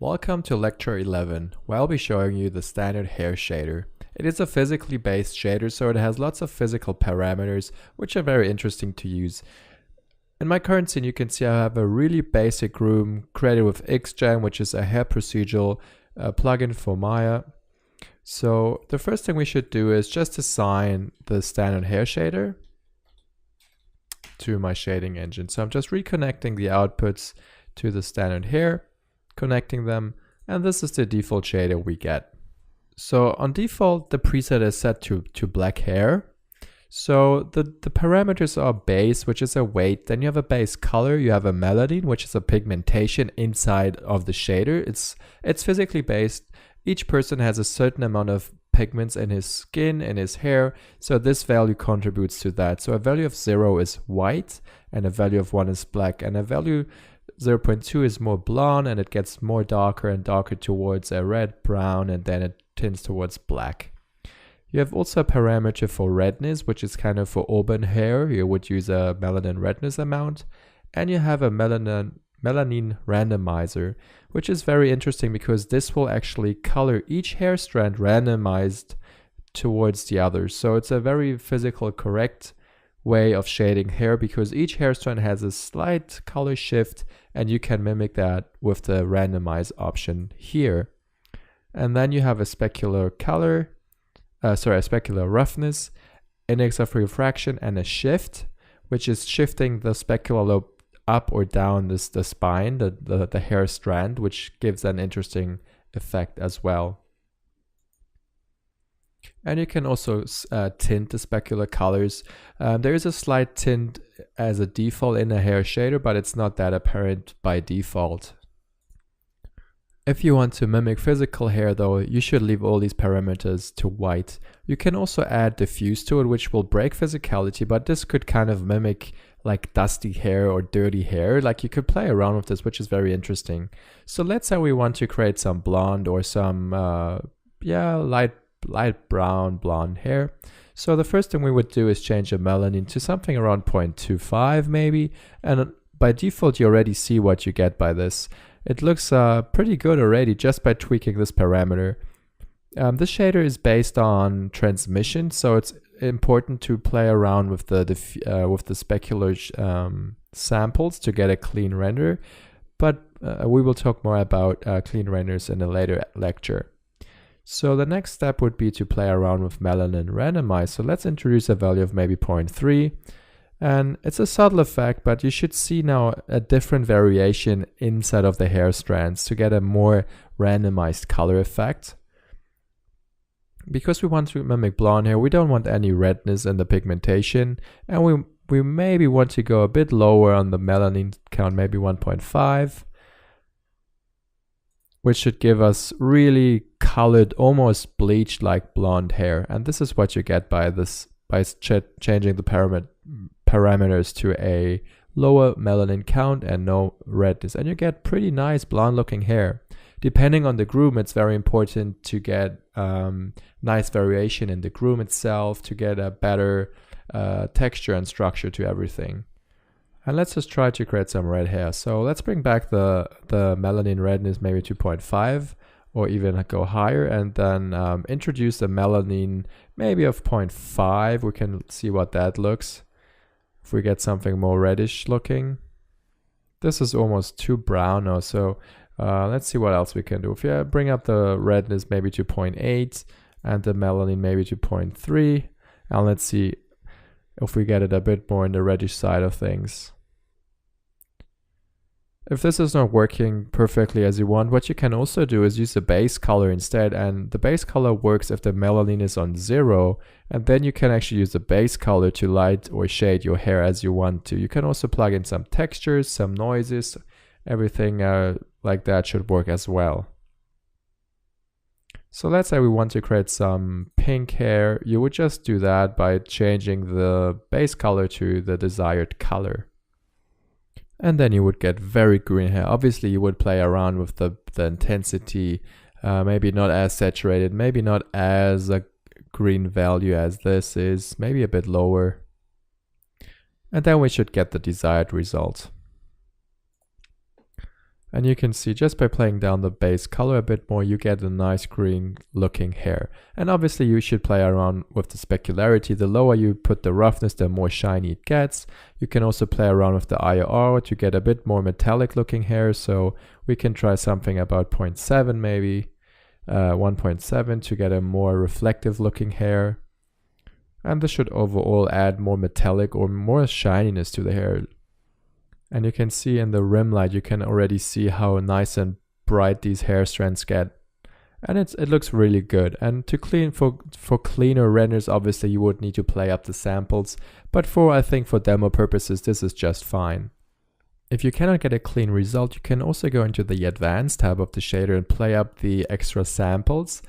Welcome to lecture 11, where I'll be showing you the StandardHair shader. It is a physically based shader, so it has lots of physical parameters, which are very interesting to use. In my current scene, you can see I have a really basic room created with XGen, which is a hair procedural plugin for Maya. So the first thing we should do is just assign the StandardHair shader to my shading engine. So I'm just reconnecting the outputs to the StandardHair, connecting them, and this is the default shader we get. So on default, the preset is set to black hair. So the parameters are base, which is a weight, then you have a base color, you have a melanin, which is a pigmentation inside of the shader. It's physically based. Each person has a certain amount of pigments in his skin, in his hair, so this value contributes to that. So a value of 0 is white, and a value of 1 is black, and a value 0.2 is more blonde, and it gets more darker and darker towards a red, brown, and then it tends towards black. You have also a parameter for redness, which is kind of for auburn hair. You would use a melanin redness amount. And you have a melanin randomizer, which is very interesting because this will actually color each hair strand randomized towards the others. So it's a very physical correct way of shading hair because each hair strand has a slight color shift, and you can mimic that with the randomize option here. And then you have a specular color, a specular roughness, index of refraction, and a shift, which is shifting the specular lobe up or down the spine, the hair strand, which gives an interesting effect as well. And you can also tint the specular colors. There is a slight tint as a default in a hair shader, but it's not that apparent by default. If you want to mimic physical hair though, you should leave all these parameters to white. You can also add diffuse to it, which will break physicality, but this could kind of mimic like dusty hair or dirty hair. Like you could play around with this, which is very interesting. So let's say we want to create some blonde or some light brown blonde hair. So the first thing we would do is change the melanin to something around 0.25 maybe, and by default you already see what you get by this. It looks pretty good already just by tweaking this parameter. This shader is based on transmission, so it's important to play around with the specular samples to get a clean render, but we will talk more about clean renders in a later lecture. So the next step would be to play around with melanin randomize. So let's introduce a value of maybe 0.3. And it's a subtle effect, but you should see now a different variation inside of the hair strands to get a more randomized color effect. Because we want to mimic blonde hair, we don't want any redness in the pigmentation, and we maybe want to go a bit lower on the melanin count, maybe 1.5, which should give us really colored, almost bleached like blonde hair. And this is what you get by changing the parameters to a lower melanin count and no redness, and you get pretty nice blonde looking hair. Depending on the groom, it's very important to get nice variation in the groom itself to get a better texture and structure to everything. And let's just try to create some red hair. So let's bring back the melanin redness maybe to 0.5 or even go higher, and then introduce the melanin maybe of 0.5. We can see what that looks. If we get something more reddish looking. This is almost too brown now, so let's see what else we can do. If you bring up the redness maybe to 0.8 and the melanin maybe to 0.3, and let's see if we get it a bit more in the reddish side of things. If this is not working perfectly as you want, what you can also do is use the base color instead, and the base color works if the melanin is on 0, and then you can actually use the base color to light or shade your hair as you want to. You can also plug in some textures, some noises, everything like that should work as well. So let's say we want to create some pink hair. You would just do that by changing the base color to the desired color. And then you would get very green hair. Obviously you would play around with the intensity, maybe not as saturated, maybe not as a green value as this is, maybe a bit lower. And then we should get the desired result. And you can see just by playing down the base color a bit more, you get a nice green looking hair. And obviously you should play around with the specularity. The lower you put the roughness, the more shiny it gets. You can also play around with the IR to get a bit more metallic looking hair. So we can try something about 0.7 maybe, 1.7 to get a more reflective looking hair. And this should overall add more metallic or more shininess to the hair. And you can see in the rim light, you can already see how nice and bright these hair strands get. And it looks really good. And to clean for cleaner renders, obviously you would need to play up the samples. But I think for demo purposes, this is just fine. If you cannot get a clean result, you can also go into the Advanced tab of the shader and play up the extra samples,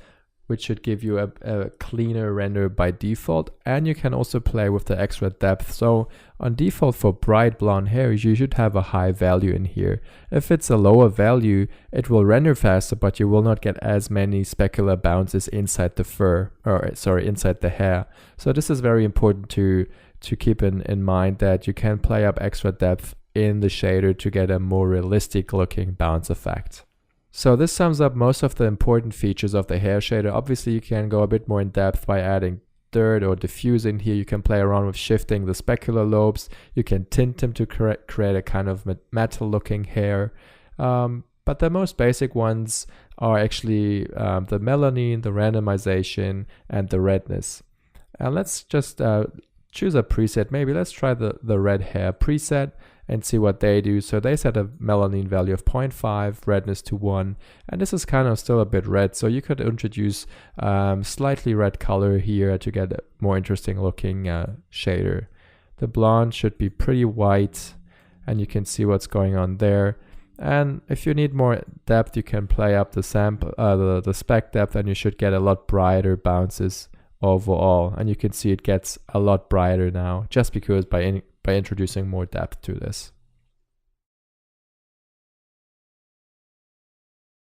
which should give you a cleaner render by default. And you can also play with the extra depth. So on default for bright blonde hair, you should have a high value in here. If it's a lower value, it will render faster, but you will not get as many specular bounces inside the inside the hair. So this is very important to keep in mind, that you can play up extra depth in the shader to get a more realistic looking bounce effect. So this sums up most of the important features of the hair shader. Obviously you can go a bit more in depth by adding dirt or diffuse in here. You can play around with shifting the specular lobes. You can tint them to create a kind of metal looking hair. But the most basic ones are actually the melanin, the randomization, and the redness. And let's just choose a preset. Maybe let's try the red hair preset and see what they do. So they set a melanin value of 0.5, redness to 1, and this is kind of still a bit red. So you could introduce slightly red color here to get a more interesting looking shader. The blonde should be pretty white, and you can see what's going on there. And if you need more depth, you can play up the sample, the spec depth, and you should get a lot brighter bounces overall. And you can see it gets a lot brighter now, just because by introducing more depth to this.